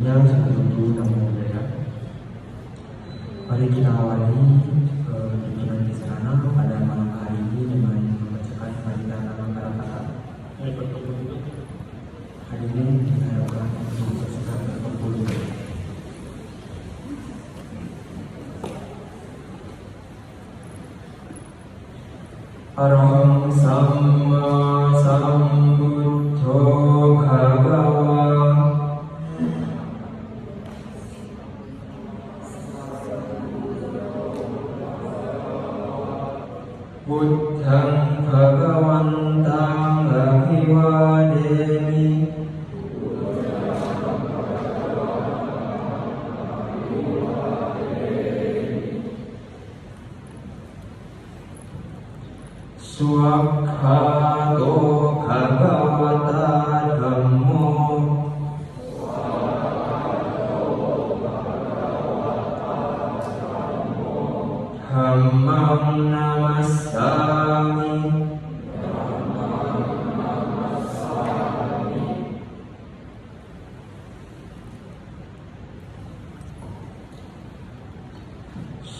Satu Namo Buddhaya. Mari kita awali bimbingan di sana pada malam hari ini dengan membacakan paritan nama kata-kata. Hadirin diharapkan untuk bersikap berkumpul. Araham Samma Sambuddho Bhagava. Buddhang Bhagavantang Abhivademi. Swakhato Bhagavata Dhammo. Dhammam namassami.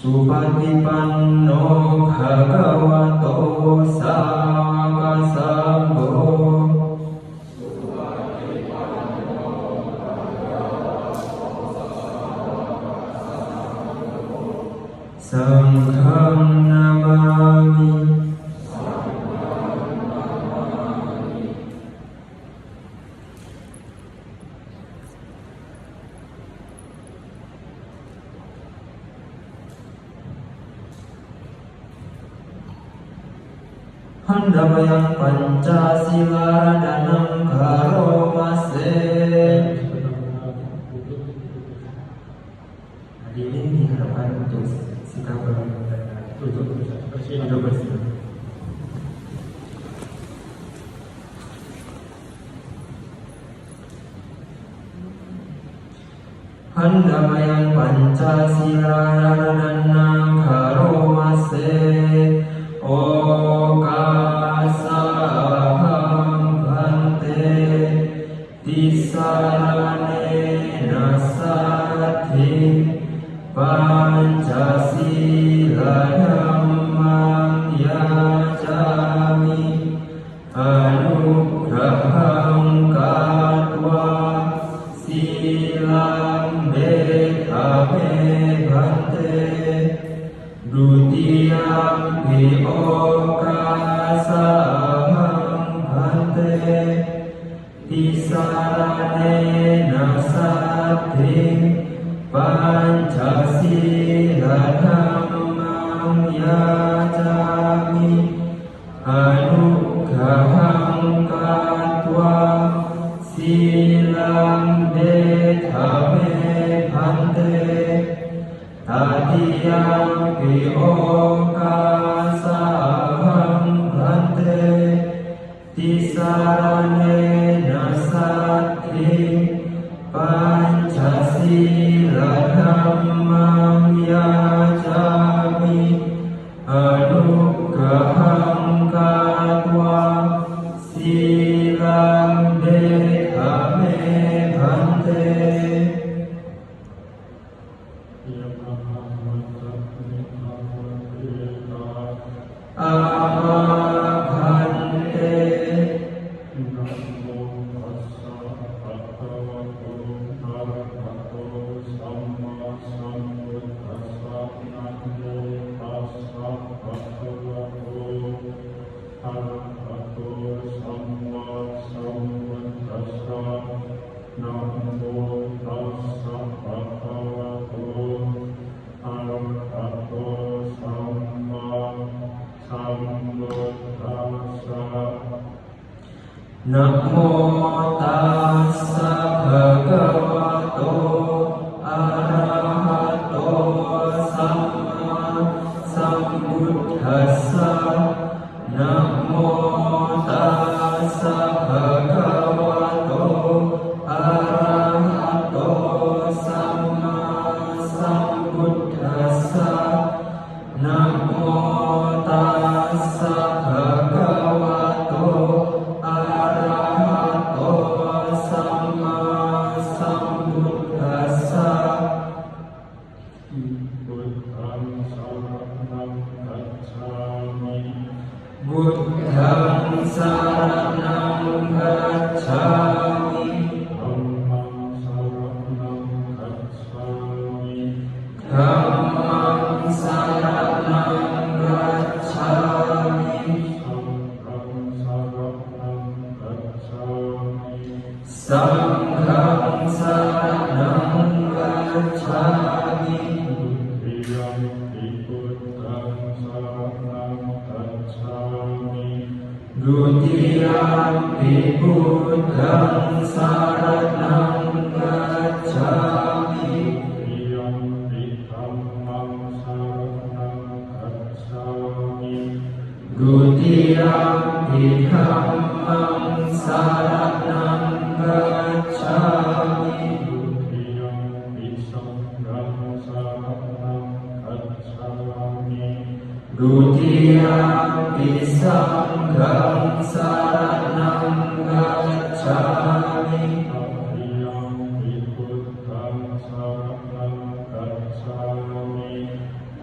Supatipanno Bhagavato Sangha Sangho. Sangham namami. Handamayang Pancasila danang karomase. Hadirin diharapkan untuk sikap untuk bersih. Handamayang Pancasila danang karomase. Okasaham bhante tisarane nasati Pancasila dhammam yajami. Anugraham katva silam bekame bhante. Dutiyam pi okasaham bhante tisarane nasati Pancasila dhammam yajami. Anugraham katva silam bekame bhante. Tadiyam pi okasaham bhante tisarane nasati Pancasila dhammam yajami. Anugraham katva silam bekame bhante. Namo tassa bhagavato arahato samma sambuddhassa. Namo tassa bhagavato arahato samma sambuddhassa. Namo tassa bhagavato arahato samma sambuddhassa. Buddhang saranang gacchami. Dhammang saranang gacchami. Dhammang saranang gacchami. Sanghang saranang gacchami. Dutiyampi Buddhang saranang gacchami. Dutiyampi Dhammang saranang gacchami. Dutiyampi Dhammang saranang gacchami. Dutiyampi Sanghang saranang gacchami. Dutiyampi Sanghang saranang gacchami. Tatiyampi Buddhang saranang gacchami.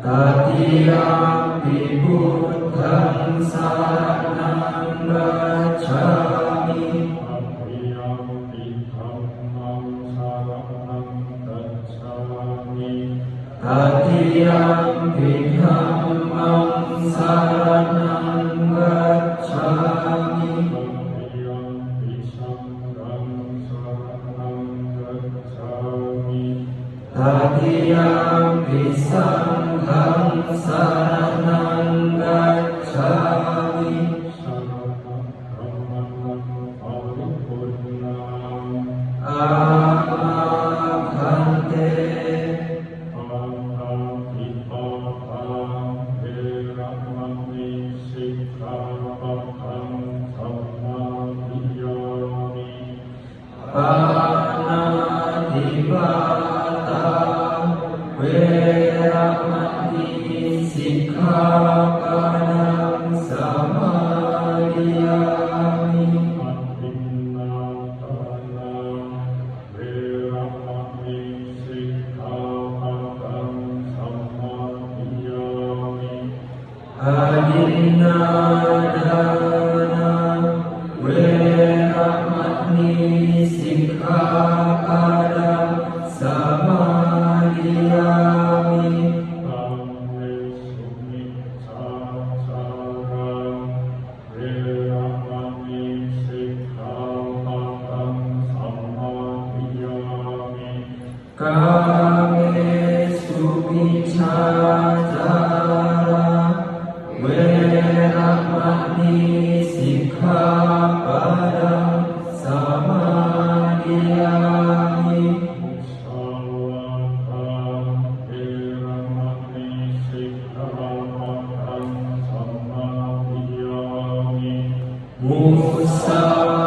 Tatiyampi Buddhang saranang gacchami. Tatiyampi Dhammang saranang gacchami. Tatiyampi Dhammang saranang gacchami. Tatiyampi Sanghang saranang gacchami. Tatiyampi Sanghang saranang gacchami. Saranang Brahmanang paripurnam. Amakante. Panatipatang veramani sikkhapadang sammadiyami. Panatipata veramani sikkhapadang samadhiyami. Adinatana veramani sikkhapadang sammadiyami. Adinadana veramani sikkhapadang samadhiyami. Tamme sumiccacarang veramani sikkhapadang sammadiyami. Kame sumicacara veramani sikkhapadang samadhiyami. Musawatang veramani sikkhapadang sammadiyami. Musawada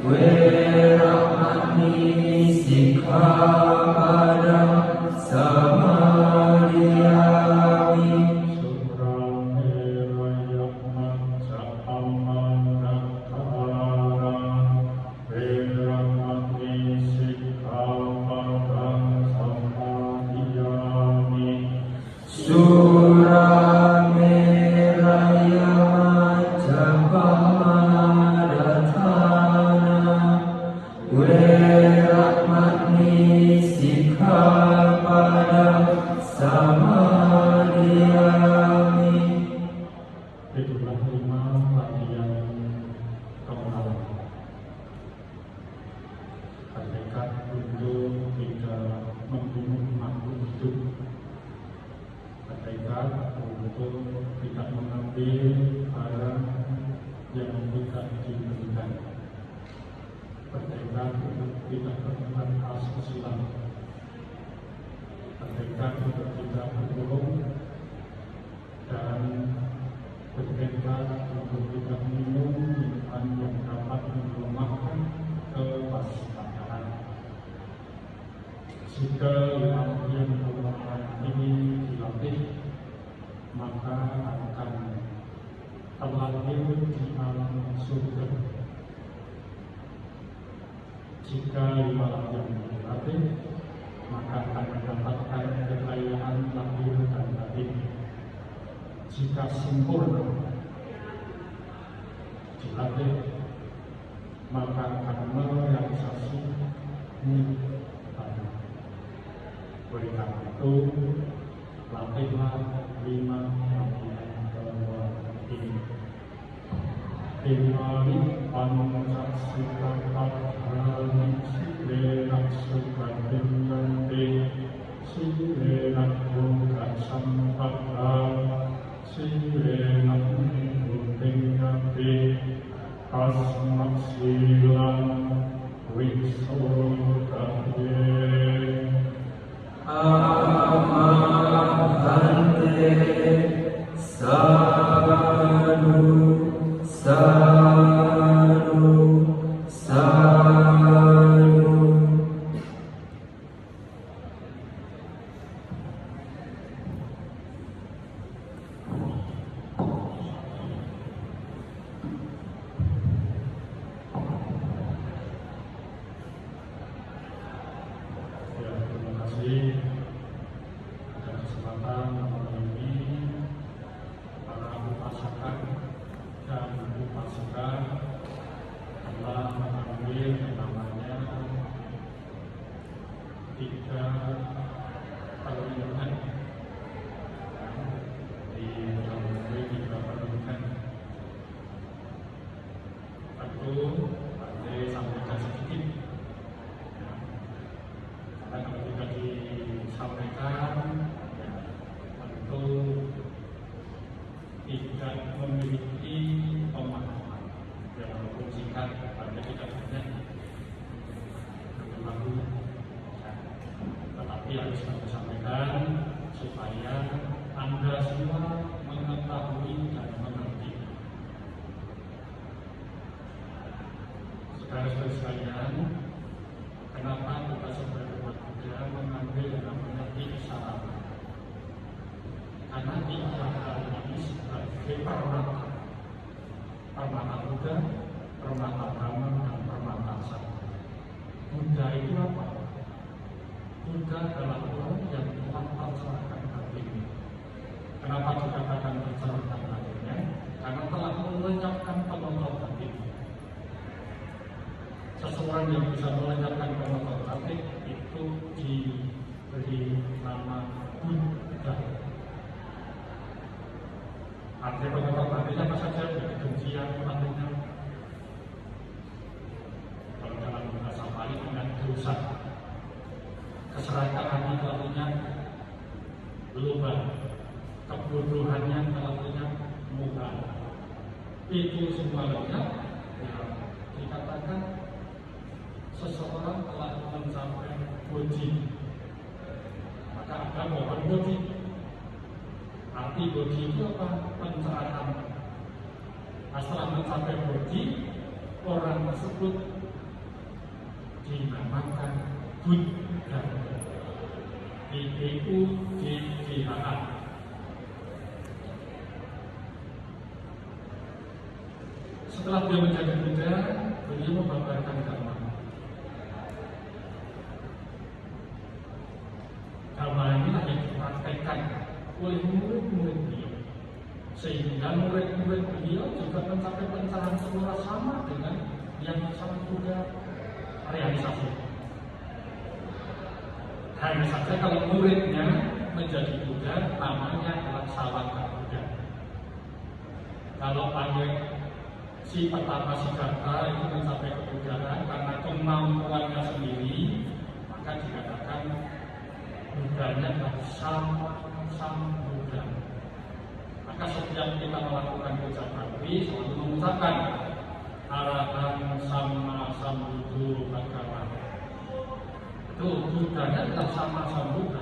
veramani sikkhapadang samadhiyami. Sutramera yamaccahammanattarang veramani sikkhapadang sammadiyami. Surameraya Majapahamaratthana veramani sikkhapadang samadhiyami. Itulah 5 latihan kemenangan. Bertekad untuk tidak membunuh makhluk hidup. Bertekad untuk tidak mengambil barang yang tidak diberikan. Bertekad untuk tidak berbuat asusila. Bertekad untuk tidak berbohong dan bertekad untuk tidak minum minuman yang dapat melemahkan kewaspadaan. Jika latihan kemenangan ini dilatih, maka akan terlahir di alam surga. Jika 5 latihan dilatih, maka akan mendapatkan kekayaan lahir dan batin. Jika jika sempurna dilatih, maka akan merealisasi nibbana. Oleh karena itu, latihlah 5 latihan bawah ini. Imani pancasila padhani silenak sukadengante silenak buka sampata silenak mengundengate asmak silang wisodaya. Amahante sadhu sadhu sadhu. Ya, terima kasih atas kesempatan malam ini para upasaka dan upasika telah mengambil yang namanya 3 perlindungan di dalam 3 perlindungan. Tentu nanti sampaikan sedikit. Karena kalau tidak disampaikan, ya, tentu tidak memiliki pemahaman yang walaupun singkat, pada tidak banyak berlaku, ya. Tetapi harus kami sampaikan supaya Anda semua mengetahui dan mengerti. Saudara-saudara sekalian, kenapa kita sebagai umat Buddha mengambil yang namanya Tiksarana? Karena Tiksarana ini sebagai permata Buddha, permata Brahma, dan permata Sangha. Buddha itu apa? Buddha adalah orang yang telah tercerahkan hatinya. Kenapa dikatakan tercerahkan hatinya? Karena telah melenyapkan penonton hatinya. Seseorang yang bisa melenyapkan penonton hati itu diberi nama Buddha. Artinya penonton hatinya apa saja? Kebencian hatinya. Kalau dalam bahasa Bali dengan dosa, keserakahan hatinya, lupa, kebodohannya hatinya, muka. Itu semuanya yang dikatakan seseorang telah mencapai bodhi. Maka ada pohon bodhi. Arti bodhi itu apa? Pencerahan. Nah, setelah mencapai bodhi, orang tersebut dinamakan Buddha. B-U-D-D-H-A. Setelah dia menjadi Buddha, beliau membabarkan dhamma. Dhamma inilah yang dipraktekkan oleh murid-murid beliau, sehingga murid-murid beliau juga mencapai pencerahan semula sama dengan yang sang Buddha realisasi. Hanya saja kalau muridnya menjadi Buddha, namanya adalah Sawaka Buddha. Kalau pakai si pertama Siddhartha itu mencapai kebuddhaan karena kemampuannya sendiri, maka dikatakan Buddhanya adalah Sang Buddha. Maka setiap kita melakukan puja bakti selalu mengucapkan Arahang Sama Sambuddho Bhagavata. Itu Buddhanya adalah Sama Sambuddha.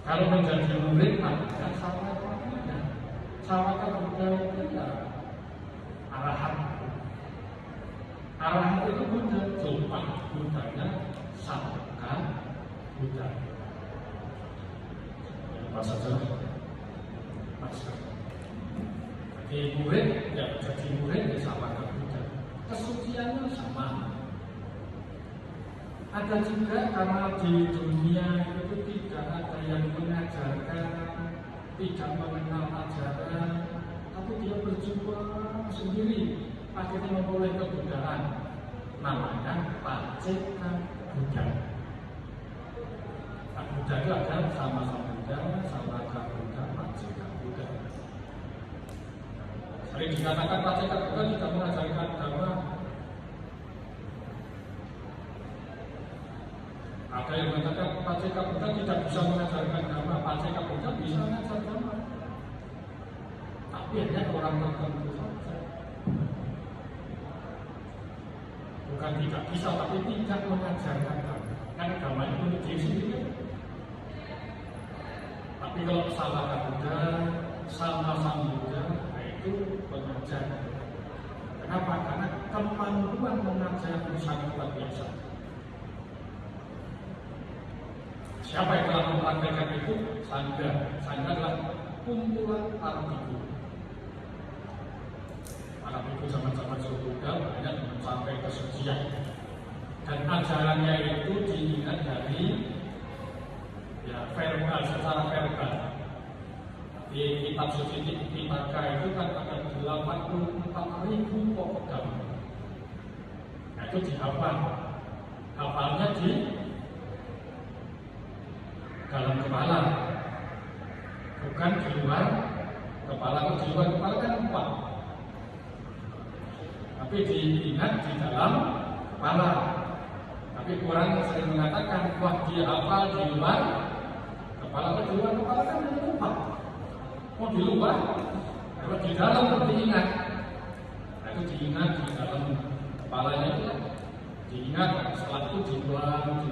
Kalau menjadi murid namanya Sawaka Buddha. Sawaka Buddha itu ya Arahat. Arahat itu Buddha, cuma Buddhanya Sawaka Buddha. Apa saja? Jadi murid, ya jadi murid ya Sawaka Buddha. Kesuciannya sama. Ada juga karena di dunia itu tidak ada yang mengajarkan tidak mengenal ajaran, tapi dia berjuang sendiri, akhirnya memperoleh kebudayaan. Namanya Pacekan Buddha. Nah, Buddha itu ada sama-sama Buddha, sama-sama Buddha, Pacekan Buddha. Sering dikatakan Pacekan Buddha tidak mengajarkan agama. Ada yang mengatakan Pacekan Buddha tidak bisa mengajarkan agama. Pacekan Buddha bisa mengajarkan agama, tapi hanya orang tertentu saja. Bukan tidak bisa, tapi tidak mengajarkan agama. Kan agama itu milik diri sendiri. Tapi kalau sama Buddha, sama Sang Buddha, itu mengajar. Kenapa? Karena kemampuan mengajar itu sangat luar biasa. Siapa yang telah mempraktekkan itu? Sangga. Sangga adalah kumpulan para biku. Para biku zaman-zaman Buddha banyak mencapai kesucian. Dan ajarannya itu diingat dari verbal, secara verbal. Di kitab suci Tipitaka itu kan ada 84.000 pokok dhamma. Nah, itu dihafal. Hafalnya di dalam kepala, bukan di luar kepala. Kalau di luar kepala kan 4, tapi diingat di dalam kepala. Tapi orang sering mengatakan, wah dia hafal di luar kepala. Kalau di luar kepala kan hanya 4. Oh di luar, kalau di dalam itu diingat. Nah, itu diingat di dalam kepalanya itu, diingat. Setelah itu diulang.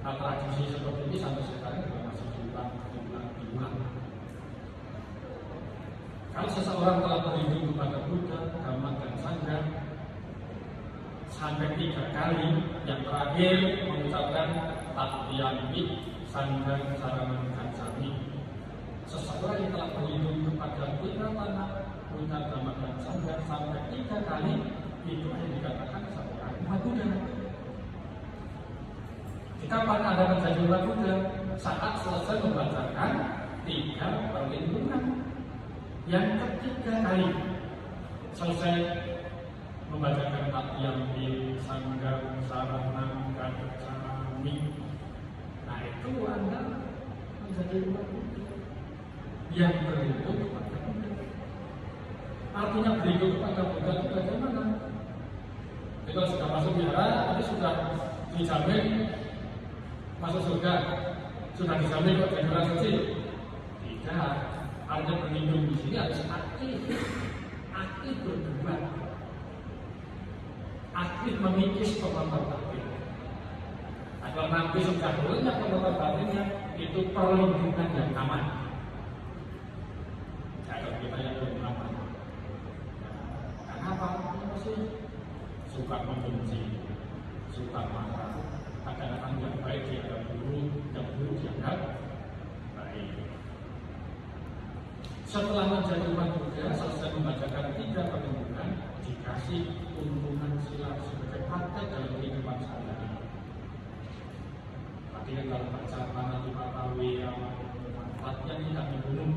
Nah, tradisi seperti ini sampai sekarang juga masih diulang. Kalau seseorang telah berhidup kepada Buddha, Dhamma, dan Sangha sampai 3 kali, yang terakhir mengucapkan Tatiyampi Sangha Saranam Gacchami. Seseorang yang telah berhidup kepada Buddha, Dhamma, Dhamma, dan Sangha sampai 3 kali, itu yang dikatakan seorang umat Buddha. Kapan Anda menjadi umat Buddha? Saat selesai membacakan 3 perlindungan. Yang ketiga kali selesai membacakan Tatiyampi Sangha Saranam Gacchami. Nah itu Anda menjadi umat Buddha yang berhidup kepada Buddha. Artinya berhidup kepada Buddha itu bagaimana? Kalau sudah masuk wihara, itu sudah dijamin masuk surga, sudah dijamin kok jadi orang suci? Tidak. Artinya berlindung di sini harus aktif berbuat, aktif memikis penonton batin. Nah, kalau nanti sudah banyak penonton batinnya, itu perlindungan yang aman. Kalau kita yang belum aman, kenapa? Masih suka membenci, suka marah. Kadang-kadang yang baik dianggap buruk, yang buruk dianggap baik. Setelah menjadi umat Buddha, selesai membacakan 3 perlindungan, dikasih tuntunan sila sebagai praktek dalam kehidupan sehari-hari. Tadi kalau baca Panatipatawe yang manfaatnya tidak membunuh,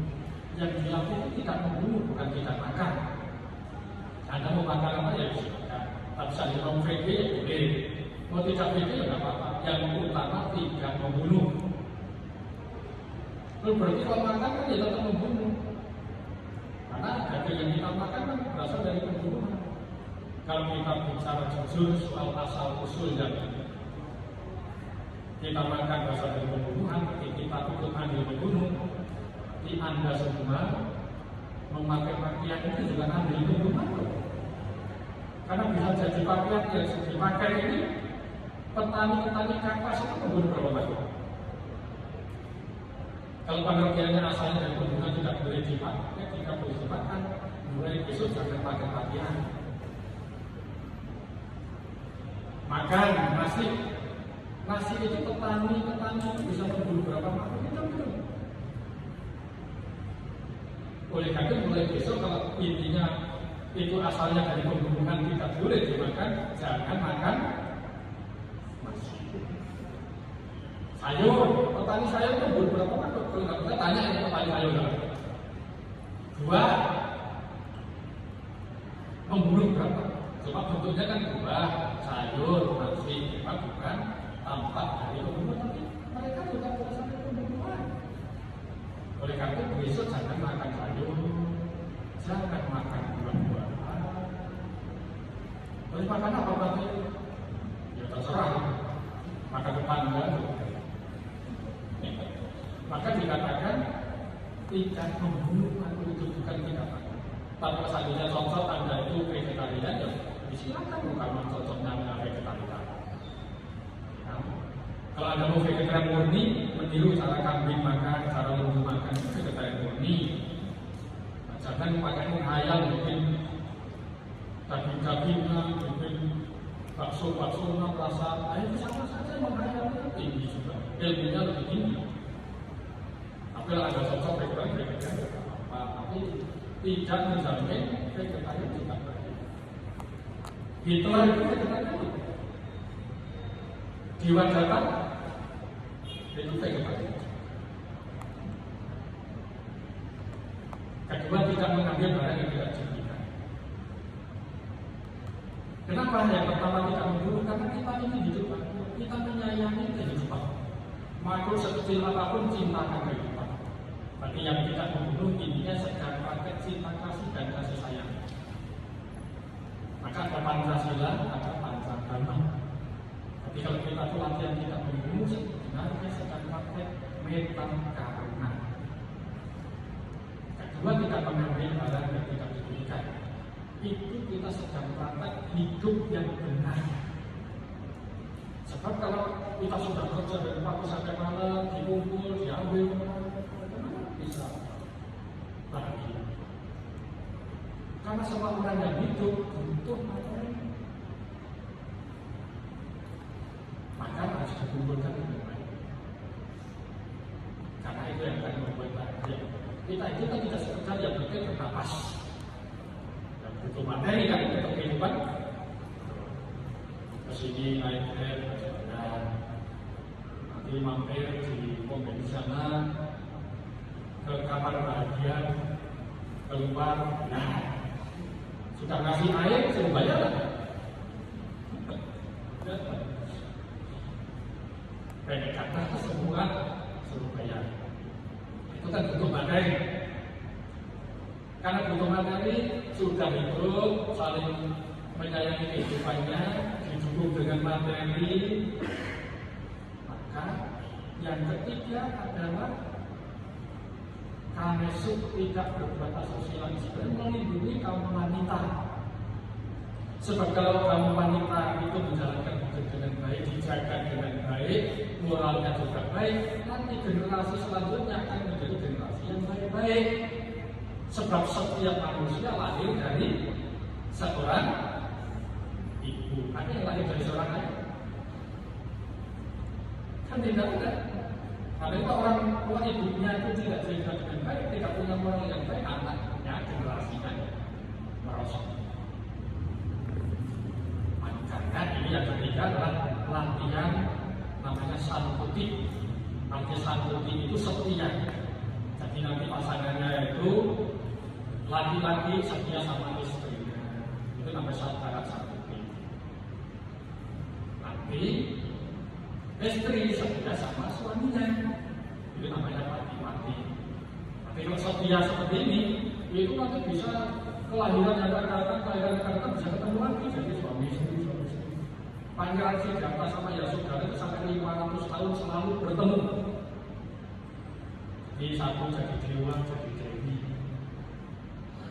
yang dilakukan itu tidak membunuh, bukan tidak makan. Anda mau makan apa ya bisa makan, tapi saya mau VG ya boleh. Mau tidak VG ya nggak apa-apa. Yang utama tidak membunuh. Itu berarti kalau makan kan ya tetap membunuh. Karena daging yang kita makan kan berasal dari pembunuhan. Kalau kita bicara jujur soal asal usul yang kita makan berasal dari pembunuhan, kita ikut andil membunuh. Di Anda semua memakai pakaian itu juga andil pembunuhan. Karena bisa jadi pakaian yang dipakai ini petani-petani kapas itu membunuh berapa banyak? Kalau pengertiannya asalnya dari pembunuhan tidak boleh dipakai, tidak boleh dimakan, mulai besok jangan pakai pakaian. Makan nasi itu petani bisa membunuh berapa makhluk itu betul. Oleh karena itu mulai besok kalau intinya itu asalnya dari pembunuhan tidak boleh dimakan, jangan makan nasi. Sayur, petani sayur itu berapa makhluk? Kalau nggak bisa tanya ini petani sayur. Cuma bentuknya kan buah, sayur, nasi, memang bukan tampak dari pembunuh, tapi mereka juga sampai pembunuhan. Oleh karena itu besok jangan makan sayur, jangan makan buah-buahan. Terus makan apa berarti? Ya terserah. Maka depan enggak. Maka dikatakan tidak membunuh atau itu bukan tidak. Tapi seandainya cocok Anda itu vegetarian, ya silakan bukan cocoknya Anda vegetarian. Ya. Kalau Anda mau vegetarian murni, meniru cara kambing makan, cara lembu makan, itu vegetarian murni. Nah, jangan pakai menghayal bikin daging-dagingan, bikin bakso-baksonya rasa, itu sama saja menghayal itu tinggi juga, ilmunya lebih tinggi. Tapi kalau Anda cocok vegetarian, apa? Tapi tidak menjamin vegetarian tidak baik. Hitler itu vegetarian, Dewa Jatan itu vegetarian. Kedua, tidak mengambil barang yang tidak diinginkan. Kenapa? Yang pertama tidak membunuh, karena kita ini hidup, kita menyayangi kehidupan. Makhluk sekecil apapun cintakan kehidupan. Tapi yang tidak membunuh intinya sedang pakai cinta kasih dan kasih sayang. Maka ada Pancasila, ada Pancadharma. Tapi kalau kita itu latihan tidak membunuh, sebenarnya sedang pakai meta karuna. Kedua, tidak mengambil barang yang tidak diberikan. Itu kita sedang praktek hidup yang benar. Sebab kalau kita sudah kerja dari pagi sampai malam, dikumpul, diambil, bisa bahagia. Karena semua orang yang hidup butuh materi, maka harus dikumpulkan dengan baik. Karena itu yang akan membuat bahagia. Kita itu kan tidak sekedar yang penting bernapas, dan butuh materi kan untuk kehidupan. Kesini naik nanti mampir di pom bensin sana, ke kamar bahagia, keluar, nah sudah ngasih air, suruh bayar lah. Pendek kata semua suruh bayar. Itu kan butuh materi. Karena butuh materi, sudah hidup, saling menyayangi kehidupannya, didukung dengan materi. Maka yang ketiga adalah kanesuk tidak berbuat asusila, sebenarnya melindungi kaum wanita. Sebab kalau kaum wanita itu menjalankan hidup dengan baik, dijaga dengan baik, moralnya juga baik, nanti generasi selanjutnya akan menjadi generasi yang baik-baik. Sebab setiap manusia lahir dari seorang ibu. Ada yang lahir dari seorang ayah? Kan tidak ada. Karena itu orang tua ibunya itu tidak jaga dengan baik, tidak punya moral yang baik, anaknya generasinya merosot. Makanya ini yang ketiga adalah latihan namanya santuti. Artinya santuti itu setia. Jadi nanti pasangannya itu laki-laki setia sama istrinya. Itu namanya syarat santuti. Nanti istri setia sama suaminya, itu namanya pati-pati. Tapi kalau setia seperti ini, itu nanti bisa kelahiran yang kata bisa ketemu lagi, jadi suami istri. Pangeran Siddhartha sama Yasodhara itu sampai 500 tahun selalu bertemu. Jadi satu jadi dewa, jadi dewi.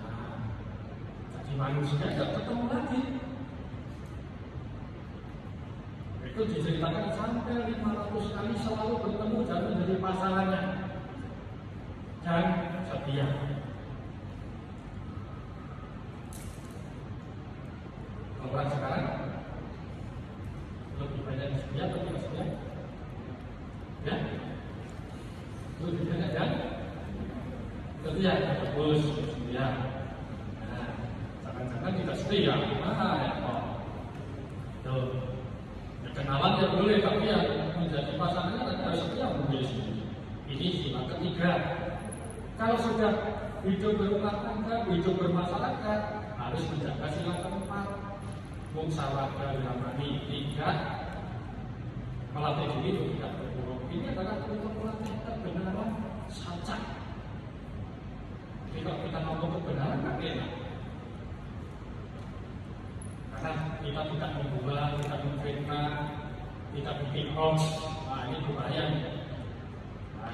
Nah, jadi manusia tidak ketemu lagi. Itu diceritakan sampai 500 kali selalu bertemu dan menjadi pasangannya dan setia. Orang sekarang lebih banyak setia atau tidak setia? Ya? Lebih banyak kan? Setia, bagus, setia. Nah, jangan-jangan tidak setia, gimana ya? Tuh. Kenalan ya boleh, tapi ya menjadi pasangannya nanti harus setia memilih sendiri. Ini sifat ketiga. Kalau sudah hidup berumah tangga, hidup bermasyarakat, harus menjaga sila keempat. musyawarah Yamani, tidak melatih diri itu tidak berbohong. Ini adalah untuk melatih kebenaran saja. Jadi kalau kita ngomong kebenaran nggak enak, karena kita tidak membuat, tidak memfitnah, tidak bikin hoax. Nah ini bahaya.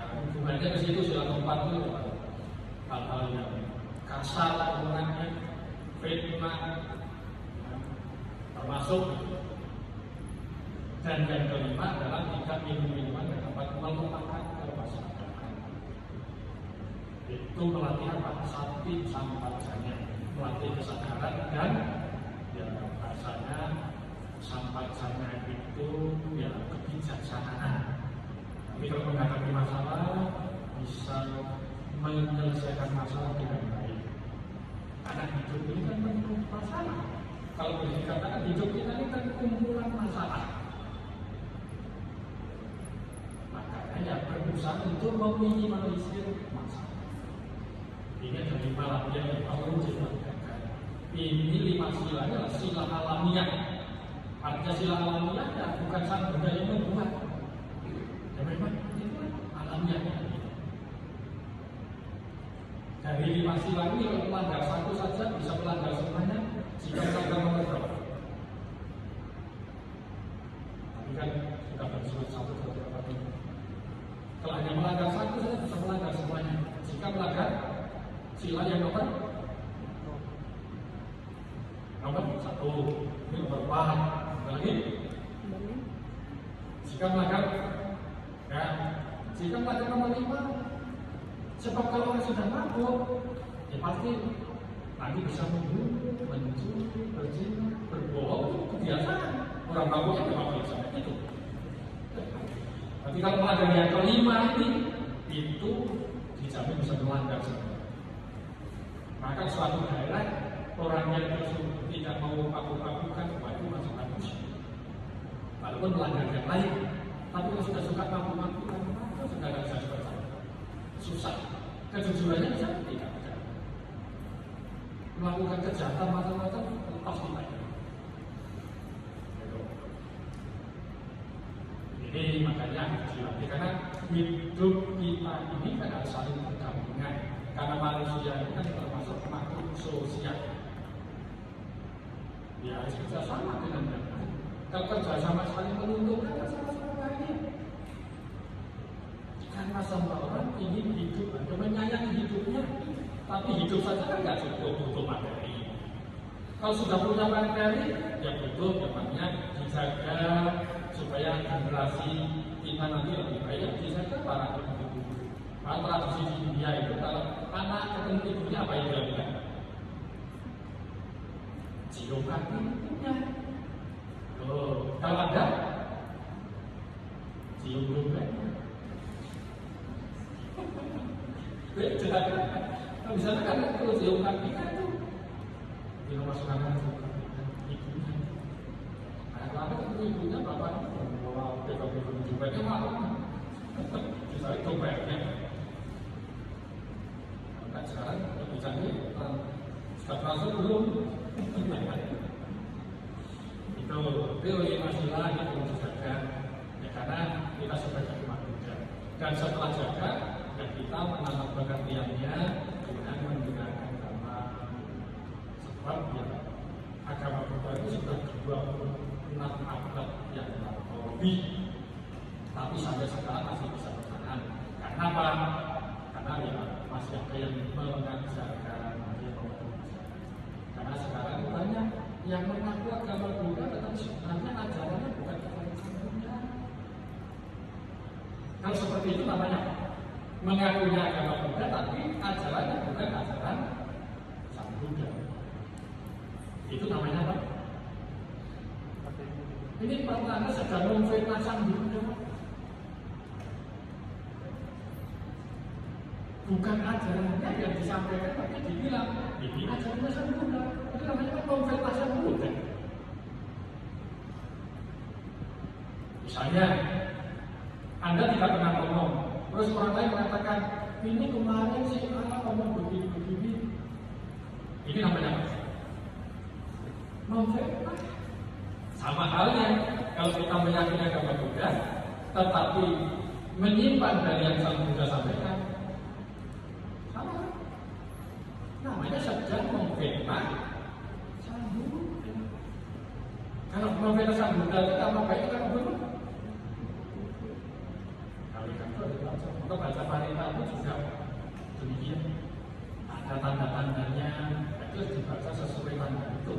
Hubungannya ke situ sudah tempat itu hal-hal yang kasar, hubungannya fitnah, termasuk. Dan yang kelima adalah tidak minum-minuman yang dapat melupakan kewaspadaan. Itu melatih apa? Sati sampajanya, melatih kesadaran dan ya bahasanya sampajanya itu ya kebijaksanaan. Tapi kalau menghadapi masalah bisa menyelesaikan masalah dengan baik. Karena hidup ini kan penuh masalah. Kalau boleh dikatakan hidup kita ini kan kumpulan masalah. Makanya berusaha untuk meminimalisir masalah. Ini ada 5 latihan yang perlu dilakukan. Ini 5 sila adalah sila alamiah. Artinya sila alamiah ya bukan sang benda yang membuat. Ya memang itu alamiah. Dari 5 sila ini kalau melanggar satu saja bisa melanggar semuanya. Jika melanggar nomor berapa? Tapi kan sudah bersebut satu berapa ini. Kalau hanya melanggar satu saja bisa melanggar semuanya. Jika melanggar sila yang nomor 1, ini nomor 4, lagi. Jika melanggar, ya, jika melanggar nomor 5, sebab kalau orang sudah mabuk, ya pasti nanti bisa membunuh, mencuri, berzina, berbohong, itu kebiasaan. Orang mabuknya memang biasa itu. Tapi kalau melanggar yang kelima ini, itu dijamin bisa melanggar semua. Maka suatu daerah orang yang tidak mau paku-pakukan, itu masih bagus. Walaupun melanggar yang lain, tapi kalau sudah suka paku-pakukan, itu sudah tidak bisa seperti susah. Kejujurannya bisa tidak bisa. Melakukan kejahatan macam-macam lepas dibayar. Ini makanya harus dilatih karena hidup kita ini kan harus saling berdampingan. Karena manusia ini kan termasuk makhluk sosial. Ya harus kerjasama dengan yang lain. Kalau kerjasama saling menguntungkan, kan sama-sama baik. Karena semua orang ingin hidup, ada menyayangi hidupnya. Tapi hidup saja kan nggak cukup, butuh materi. Kalau sudah punya materi, ya butuh namanya dijaga supaya generasi kita nanti lebih baik. Dijaga para ibu. Kalau tradisi di India itu kalau anak ketemu ibunya apa yang dilakukan? Cium kaki ibunya. Kalau ada cium juga. Nah, misalnya kan kalau cium kaki kan itu di rumah sekarang ibunya. Nah, kalau ketemu ibunya bapaknya bawa pegang-pegang jubahnya malu. Misalnya dompetnya. Nah, sekarang lebih canggih, sudah transfer belum? Itu teori masalah yang perlu dijaga. Ya, karena kita sebagai umat Buddha. Dan setelah jaga, ya kita menanam pengertiannya dengan menggunakan agama. Sebab ya agama Buddha itu sudah 26 abad yang lebih, tapi sampai sekarang masih bisa bertahan. Karena apa? Karena ya masih ada yang mengajarkan, masih yang mengajarkan. Karena sekarang banyak yang mengaku agama Buddha, tetapi sebenarnya ajarannya bukan agama Buddha. Kalau seperti itu namanya mengakunya agama Buddha, tapi ajarannya bukan ajaran Sang Buddha. Itu namanya apa? Ini pertanda sedang memfitnah Sang Buddha. Bukan ajarannya yang disampaikan, tapi dibilang ini ajarannya Sang Buddha. Itu namanya memfitnah Sang Buddha. Misalnya, Anda tidak pernah ngomong, terus orang lain mengatakan, ini kemarin si A ngomong begini-begini. Ini namanya apa? Memfitnah. Sama halnya kalau kita meyakini agama Buddha, tetapi menyimpan dari yang Sang Buddha sampaikan, sama. Namanya sedang memfitnah Sang Buddha. Kalau memfitnah Sang Buddha itu nama baik kan Buddha. Kalau kita baca Parita itu juga demikian. Ada tanda-tandanya, itu dibaca sesuai tanda itu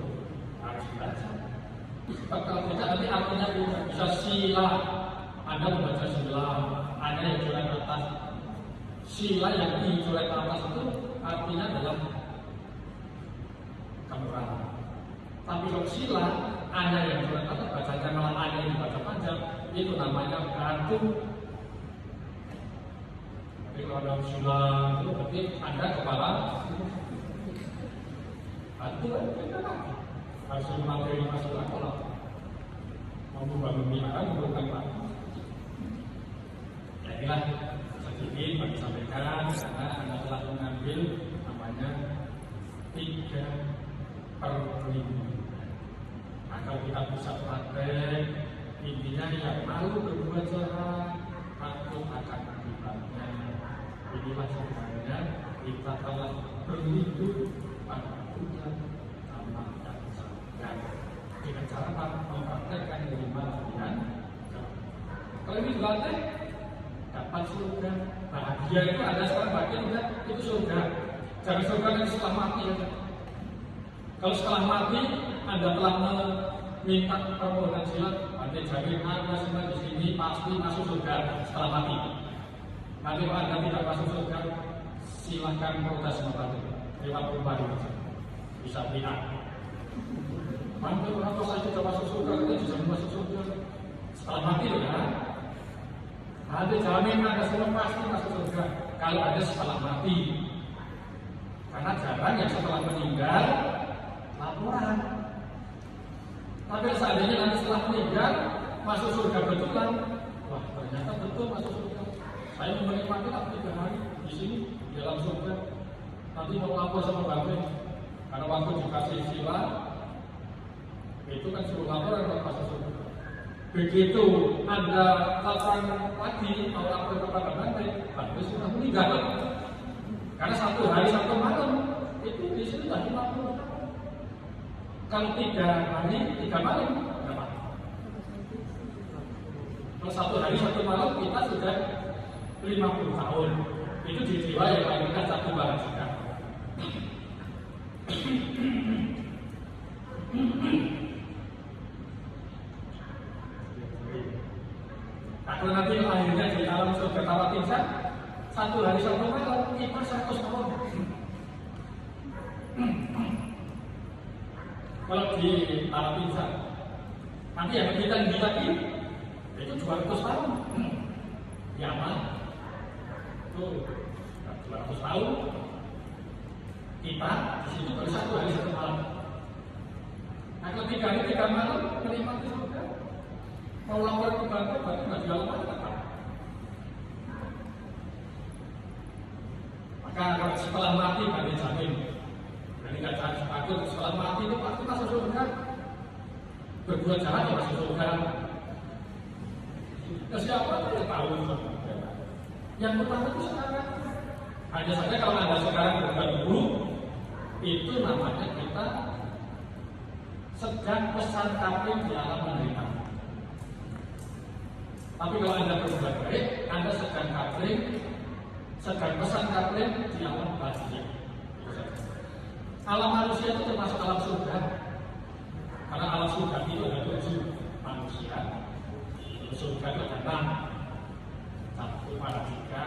harus dibaca. Sebab kalau tidak nanti artinya bisa sila. Anda membaca sila, ada yang coret atas. Sila yang dicoret atas itu artinya adalah kemurahan. Tapi kalau sila, ada yang coret atas bacanya malah ada yang dibaca panjang, itu namanya batu. Tapi kalau ada sila itu berarti Anda kepala batu, harus materi masalah kalau mau membangun minat memerlukan batu. Ya inilah sedikit bagi sampaikan karena Anda telah mengambil namanya 3/5. Nah, kalau kita bisa praktek, intinya yang malu berbuat jahat, takut akan akibatnya. Inilah sebenarnya kita telah berlindung pada Tuhan sama dan sadar dengan cara mempraktekkan 5 pilihan. Kalau ini dilatih, dapat surga. Bahagia itu ada sekarang bagian juga itu surga. Jangan surga yang setelah mati ya. Kalau setelah mati Anda telah meminta permohonan silat, Anda jamin Anda semua di sini pasti masuk surga setelah mati. Nanti kalau Anda tidak masuk surga, silakan protes sama Anda. 50 hari bisa pindah. Mantul apa saya sudah masuk surga, kita bisa masuk surga setelah mati ya. Ada jamin Anda semua pasti masuk surga kalau ada setelah mati. Karena jarang yang setelah meninggal laporan. Tapi seandainya nanti setelah meninggal masuk surga betulan, wah ternyata betul masuk surga. Saya menikmati 3 hari di sini di dalam surga. Nanti mau lapor sama Bapak, karena waktu dikasih sila itu kan suruh laporan kalau masuk surga. Begitu Anda laporan lagi mau lapor kepada Bapak sudah meninggal. Karena 1 hari 1 malam itu di sini sudah 50 tahun. Kalau 3 hari 3 malam berapa? Kalau 1 hari 1 malam kita sudah 50 tahun. Itu di jiwa yang paling dekat 1 bahan juga. Kalau nanti akhirnya di alam surga tawa pingsan 1 hari 1 malam kita 100 tahun. Kalau di tawa pingsan nanti yang kita lagi itu 200 tahun. Ya mah itu 200 tahun kita di situ baru 1 hari 1 malam. Nah kalau 3 hari 3 malam menikmati surga. Mau lapor ke Bapak, berarti nggak jalan lagi kan? Maka setelah mati kami jamin. Jadi nggak jangan takut. Setelah mati itu pasti masuk surga. Berbuat jahat ya masuk surga. Ya siapa yang tahu? Yang pertama itu sekarang. Hanya saja kalau Anda sekarang berbuat buruk, itu namanya kita sedang pesan kapling di alam menderita. Tapi kalau Anda berbuat baik, Anda sedang kapling, sedang pesan kapling di alam bahagia. Alam manusia itu termasuk alam surga. Karena alam surga itu ada 7 manusia. Surga itu ada 6. 1 Paradika,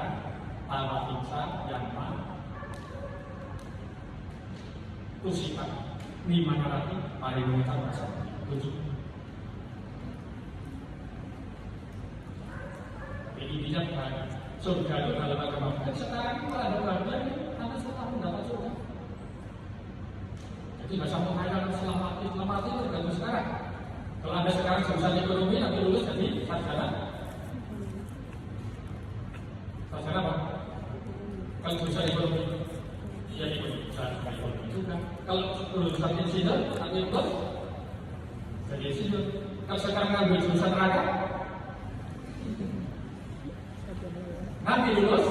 Tawa Pingsa, Yama, Tusita, Nimanarati, Parimita, Masa, 7. Intinya surga itu dalam agama. Dan sekarang itu ada bagian Anda setelah mendapat surga. Jadi nggak usah mengatakan selamat itu tergantung sekarang. Kalau Anda sekarang jurusan ekonomi nanti lulus jadi sarjana. Sarjana apa? Kalau jurusan ekonomi, ya ekonomi juga. Kalau jurusan insinyur nanti lulus jadi insinyur. Kalau sekarang ngambil jurusan neraka, nanti lulus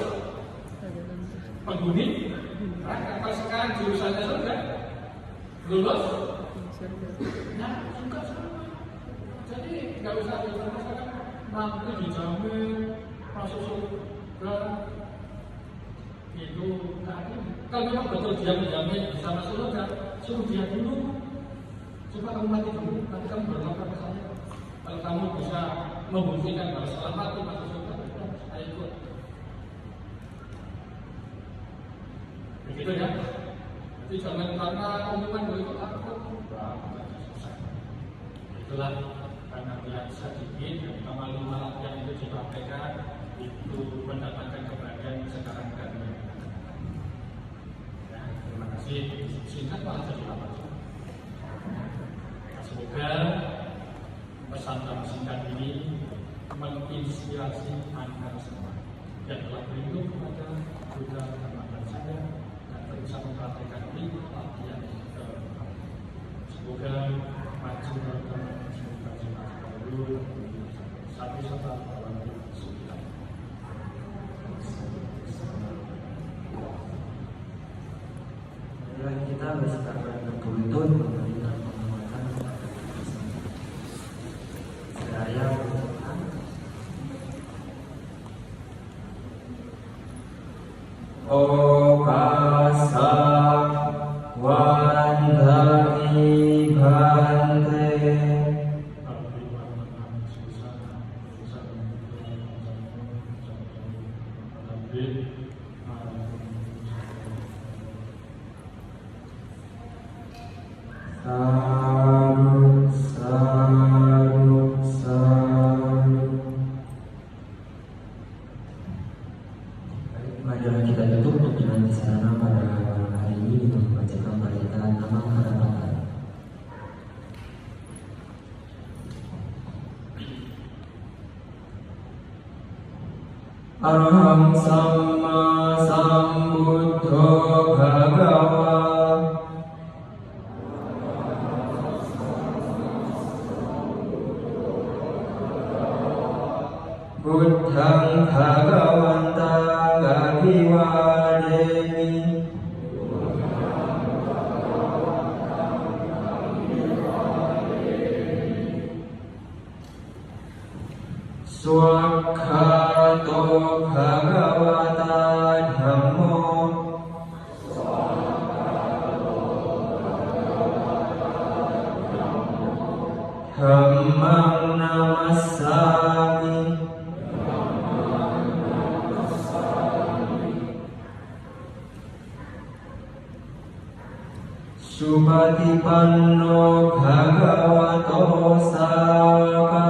penghuni neraka. Kalau sekarang jurusannya surga, lulus nah juga sama. Jadi nggak usah dipermasalahkan, nanti dijamin masuk surga itu tadi. Kalau memang betul dia menjamin bisa masuk surga, suruh dia dulu. Coba kamu mati dulu, nanti kamu baru lapor ke saya. Kalau kamu bisa membuktikan bahwa setelah mati masuk surga, saya ikut. Begitu ya. Jadi jangan karena omongan begitu takut. Itulah karena dia sedikit dan amal lima yang itu dipraktekkan itu mendapatkan kebahagiaan sekarang dan ya, terima kasih. Singkat malah jadi apa? Semoga pesan singkat ini menginspirasi Anda semua yang telah berlindung kepada Buddha dan saya dan berusaha mempraktikkan lima yang semoga maju dalam satu serta dalam kesulitan. Marilah kita bersepakat betul-betul memberikan penguatan kepada diri sendiri. Saya berdoa. Okasa wandami bhante. Sadhu, sadhu, sadhu. Marilah kita tutup dengan di sana pada malam hari ini dengan membacakan bacaan nama Karapatan. Araham Samma Sambuddho Bhagava. Buddhang Bhagavantang Abhivademi. Swakhato Bhagavata Dhammo. Dhammang namassami. Supatipanno Bhagavato Sangඝo.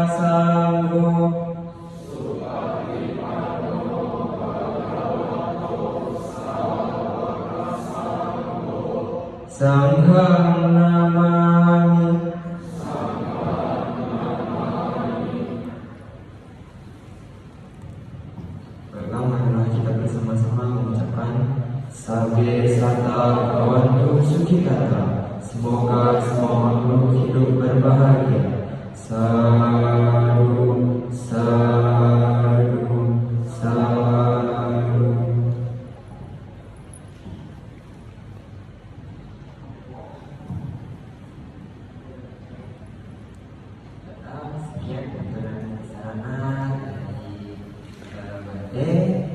Sanghang namami. Baiklah, marilah kita bersama-sama mengucapkan Sabbe Sata Bhavantu Sukhitata. Semoga semua makhluk hidup berbahagia. Sadhu, sadhu, sadhu. Sekian pembelajaran di sana dari Bade.